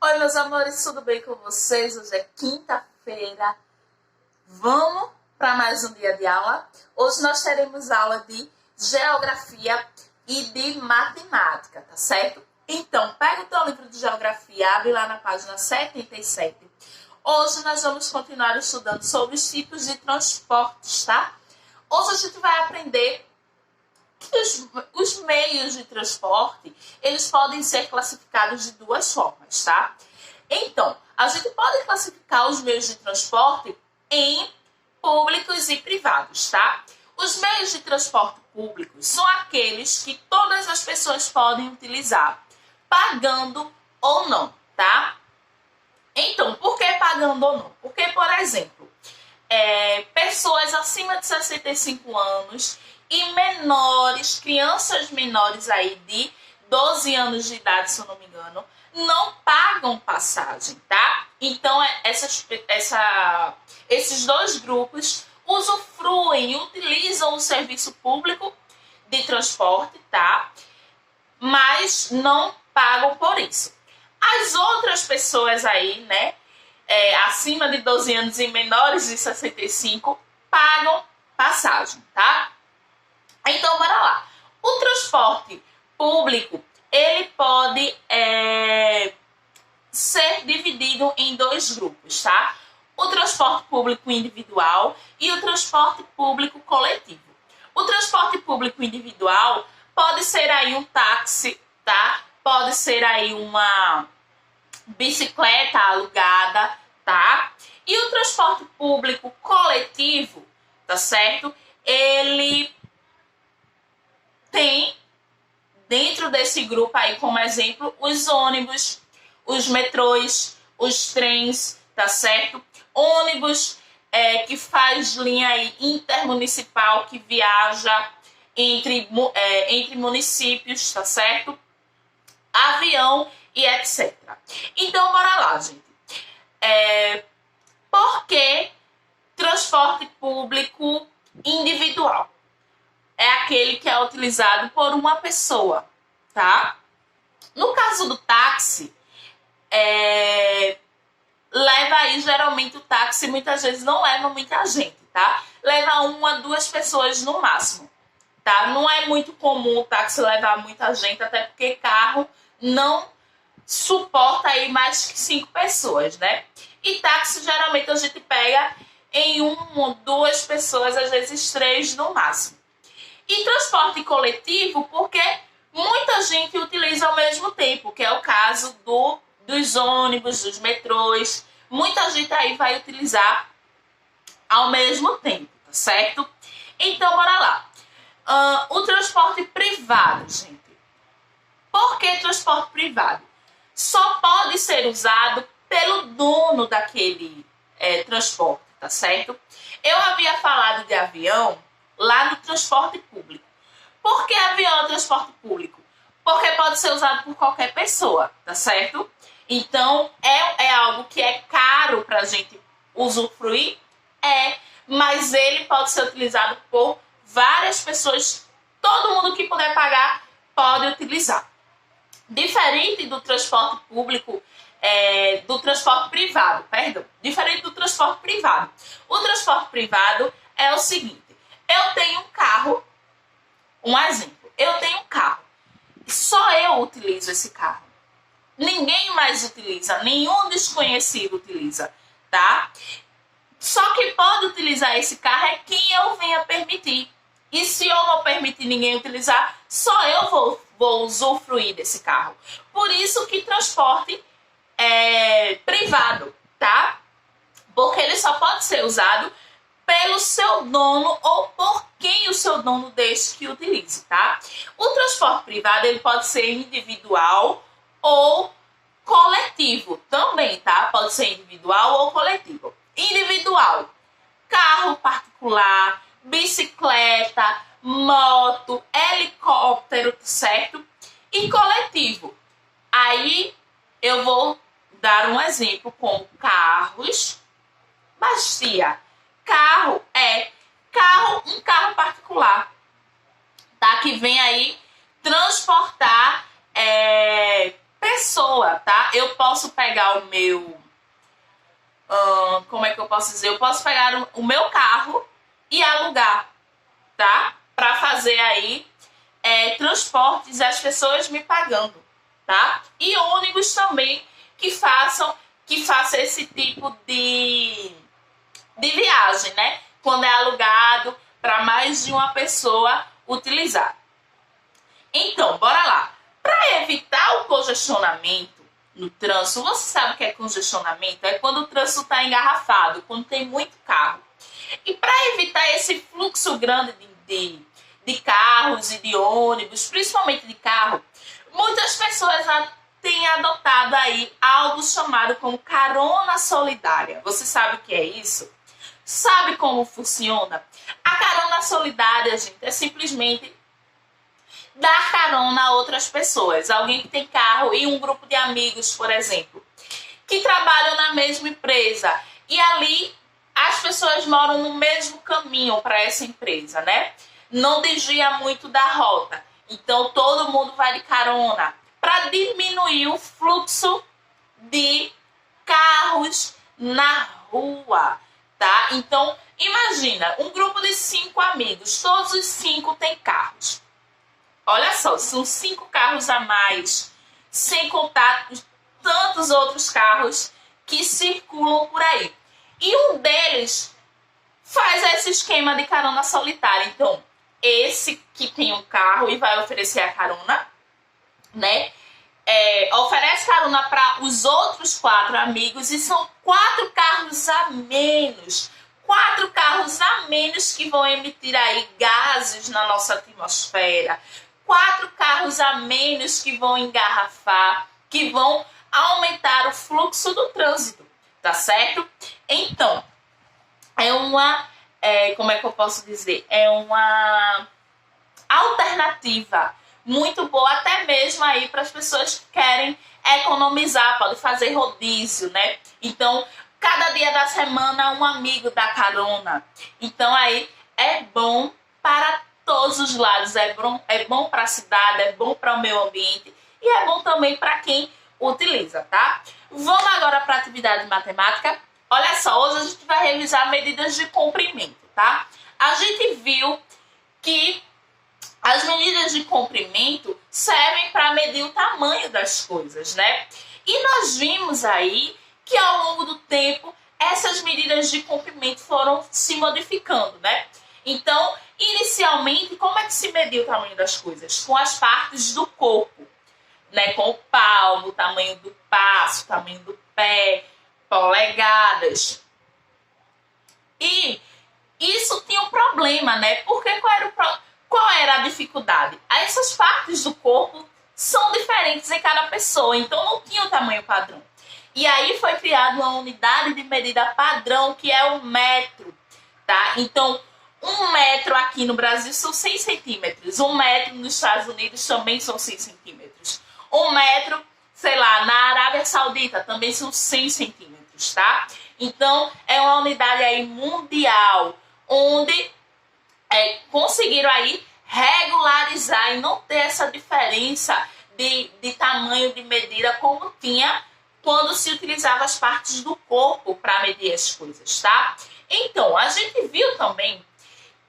Oi, meus amores, tudo bem com vocês? Hoje é quinta-feira. Vamos para mais um dia de aula. Hoje nós teremos aula de geografia e de matemática, tá certo? Então, pega o teu livro de geografia, abre lá na página 77. Hoje nós vamos continuar estudando sobre os tipos de transportes, tá? Hoje a gente vai aprender que os meios de transporte, eles podem ser classificados de duas formas, tá? Então, a gente pode classificar os meios de transporte em públicos e privados, tá? Os meios de transporte públicos são aqueles que todas as pessoas podem utilizar, pagando ou não, tá? Então, por que pagando ou não? Porque, por exemplo, pessoas acima de 65 anos e menores, crianças menores aí de 12 anos de idade, se eu não me engano, não pagam passagem, tá? Então, esses dois grupos usufruem e utilizam o serviço público de transporte, tá? Mas não pagam por isso. As outras pessoas aí, né, acima de 12 anos e menores de 65, pagam passagem, tá? Então, bora lá. O transporte público, ele pode ser dividido em dois grupos, tá? O transporte público individual e o transporte público coletivo. O transporte público individual pode ser aí um táxi, tá? Pode ser aí uma bicicleta alugada, tá? E o transporte público coletivo, tá certo? Ele tem dentro desse grupo aí como exemplo os ônibus, os metrôs, os trens, tá certo? Ônibus que faz linha aí intermunicipal, que viaja entre municípios, tá certo? Avião e etc. Então, bora lá, gente. Por que transporte público individual? É aquele que é utilizado por uma pessoa, tá? No caso do táxi, leva aí, geralmente o táxi muitas vezes não leva muita gente, tá? Leva uma, duas pessoas no máximo, tá? Não é muito comum o táxi levar muita gente, até porque carro não suporta aí mais que 5 pessoas, né? E táxi geralmente a gente pega em uma, duas pessoas, às vezes 3 no máximo. E transporte coletivo, porque muita gente utiliza ao mesmo tempo, que é o caso dos ônibus, dos metrôs. Muita gente aí vai utilizar ao mesmo tempo, tá certo? Então, bora lá. O transporte privado, gente. Por que transporte privado? Só pode ser usado pelo dono daquele transporte, tá certo? Eu havia falado de avião lá no transporte público. Por que avião é transporte público? Porque pode ser usado por qualquer pessoa, tá certo? Então, é algo que é caro pra gente usufruir? Mas ele pode ser utilizado por várias pessoas. Todo mundo que puder pagar pode utilizar. Diferente do transporte público, do transporte privado, perdão. Diferente do transporte privado. O transporte privado é o seguinte. Eu tenho um carro, um exemplo, eu tenho um carro, só eu utilizo esse carro. Ninguém mais utiliza, nenhum desconhecido utiliza, tá? Só que pode utilizar esse carro é quem eu venha permitir. E se eu não permitir ninguém utilizar, só eu vou usufruir desse carro. Por isso que transporte é privado, tá? Porque ele só pode ser usado pelo seu dono ou por quem o seu dono deixe que utilize, tá? O transporte privado, ele pode ser individual ou coletivo também, tá? Pode ser individual ou coletivo. Individual, carro particular, bicicleta, moto, helicóptero, certo? E coletivo, aí eu vou dar um exemplo com carros, Bastia. Carro um carro particular, tá? Que vem aí transportar pessoa, tá? Eu posso pegar o meu... como é que eu posso dizer? Eu posso pegar o meu carro e alugar, tá? Para fazer aí transportes, as pessoas me pagando, tá? E ônibus também que faça esse tipo de viagem, né? Quando é alugado para mais de uma pessoa utilizar. Então, bora lá. Para evitar o congestionamento no trânsito, você sabe o que é congestionamento? É quando o trânsito está engarrafado, quando tem muito carro. E para evitar esse fluxo grande de carros e de ônibus, principalmente de carro, muitas pessoas têm adotado aí algo chamado como carona solidária. Você sabe o que é isso? Sabe como funciona? A carona solidária, gente, é simplesmente dar carona a outras pessoas. Alguém que tem carro e um grupo de amigos, por exemplo, que trabalham na mesma empresa. E ali as pessoas moram no mesmo caminho para essa empresa, né? Não desvia muito da rota. Então todo mundo vai de carona para diminuir o fluxo de carros na rua, tá? Então imagina, um grupo de 5 amigos, todos os 5 têm carros. Olha só, são 5 carros a mais, sem contar tantos outros carros que circulam por aí. E um deles faz esse esquema de carona solitária. Então, esse que tem um carro e vai oferecer a carona, né? Oferece carona para os outros 4 amigos e são 4 carros a menos. 4 carros a menos que vão emitir aí gases na nossa atmosfera. 4 carros a menos que vão engarrafar, que vão aumentar o fluxo do trânsito, tá certo? Então, como é que eu posso dizer? É uma alternativa muito boa, até mesmo aí para as pessoas que querem economizar, pode fazer rodízio, né? Então, cada dia da semana um amigo dá carona. Então aí é bom para todos os lados, é bom para a cidade, é bom para o meio ambiente e é bom também para quem utiliza, tá? Vamos agora para a atividade matemática. Olha só, hoje a gente vai revisar medidas de comprimento, tá? A gente viu que as medidas de comprimento servem para medir o tamanho das coisas, né? E nós vimos aí que ao longo do tempo essas medidas de comprimento foram se modificando, né? Então, inicialmente, como é que se mediu o tamanho das coisas? Com as partes do corpo, né? Com o palmo, o tamanho do passo, o tamanho do pé, polegadas. E isso tinha um problema, né? Porque qual era a dificuldade? Essas partes do corpo são diferentes em cada pessoa, então não tinha o tamanho padrão. E aí foi criada uma unidade de medida padrão, que é o metro, tá? Então, 1 metro aqui no Brasil são 100 centímetros. 1 metro nos Estados Unidos também são 100 centímetros. 1 metro, sei lá, na Arábia Saudita também são 100 centímetros, tá? Então, é uma unidade aí mundial, onde conseguiram aí regularizar e não ter essa diferença de tamanho de medida como tinha quando se utilizava as partes do corpo para medir as coisas, tá? Então, a gente viu também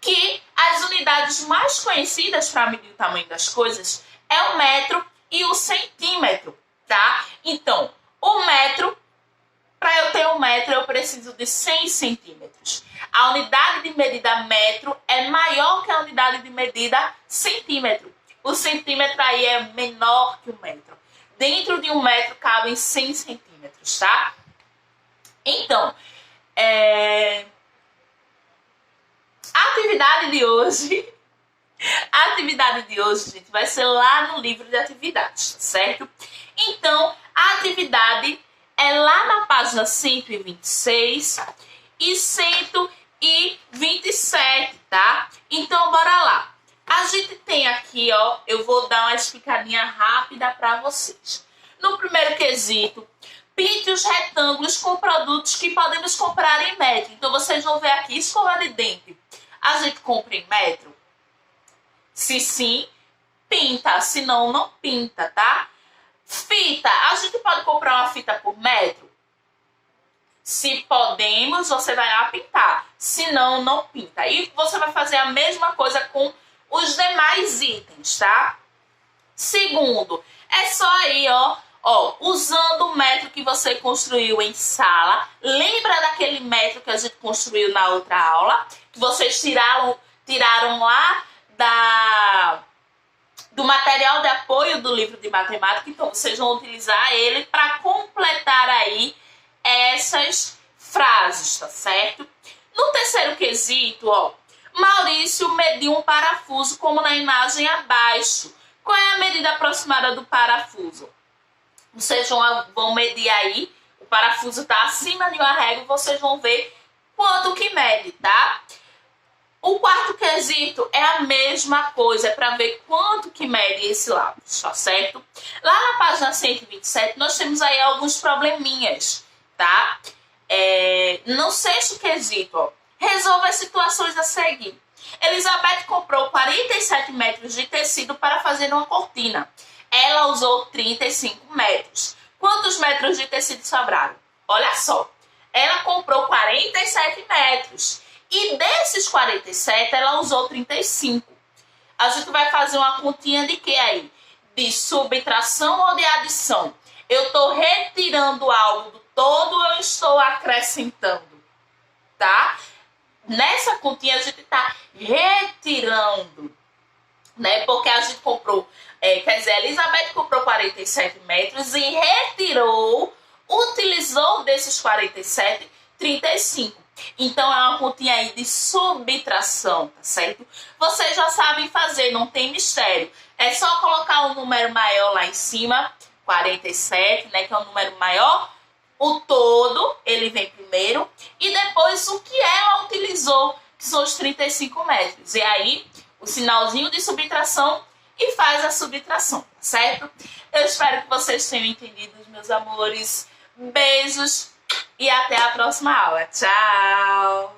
que as unidades mais conhecidas para medir o tamanho das coisas é o metro e o centímetro, tá? Então, o metro, para eu ter 1 metro, eu preciso de 100 centímetros. A unidade de medida metro é maior que a unidade de medida centímetro. O centímetro aí é menor que o metro. Dentro de 1 metro cabem 100 centímetros, tá? Então, a atividade de hoje, gente, vai ser lá no livro de atividades, certo? Então, a atividade é lá na página 126 e 127, tá? Então, bora lá. A gente tem aqui, ó, eu vou dar uma explicadinha rápida para vocês. No primeiro quesito, pinte os retângulos com produtos que podemos comprar em metro. Então, vocês vão ver aqui, escova de dente. A gente compra em metro? Se sim, pinta. Se não, não pinta, tá? Fita, a gente pode comprar uma fita por metro? Se podemos, você vai lá pintar. Se não, não pinta. E você vai fazer a mesma coisa com os demais itens, tá? Segundo, é só aí, ó, usando o metro que você construiu em sala. Lembra daquele metro que a gente construiu na outra aula? Que vocês tiraram lá do material de apoio do livro de matemática. Então, vocês vão utilizar ele para completar aí essas frases, tá certo? No terceiro quesito, ó, Maurício mediu um parafuso como na imagem abaixo. Qual é a medida aproximada do parafuso? Vocês vão medir aí, o parafuso está acima de uma régua, vocês vão ver quanto que mede, tá? O quarto quesito é a mesma coisa, é para ver quanto que mede esse lápis, tá certo? Lá na página 127, nós temos aí alguns probleminhas, tá? No sexto quesito, ó, resolva as situações a seguir. Elizabeth comprou 47 metros de tecido para fazer uma cortina. Ela usou 35 metros. Quantos metros de tecido sobraram? Olha só, ela comprou 47 metros. E desses 47, ela usou 35. A gente vai fazer uma continha de quê aí? De subtração ou de adição? Eu estou retirando algo do todo ou eu estou acrescentando? Tá? Nessa continha a gente está retirando, né? Porque a gente comprou, quer dizer, a Elizabeth comprou 47 metros e retirou, utilizou desses 47, 35. Então, é uma continha aí de subtração, tá certo? Vocês já sabem fazer, não tem mistério. É só colocar um número maior lá em cima, 47, né? Que é o número maior. O todo, ele vem primeiro. E depois o que ela utilizou, que são os 35 metros. E aí, o sinalzinho de subtração e faz a subtração, tá certo? Eu espero que vocês tenham entendido, meus amores. Beijos e até a próxima aula. Tchau!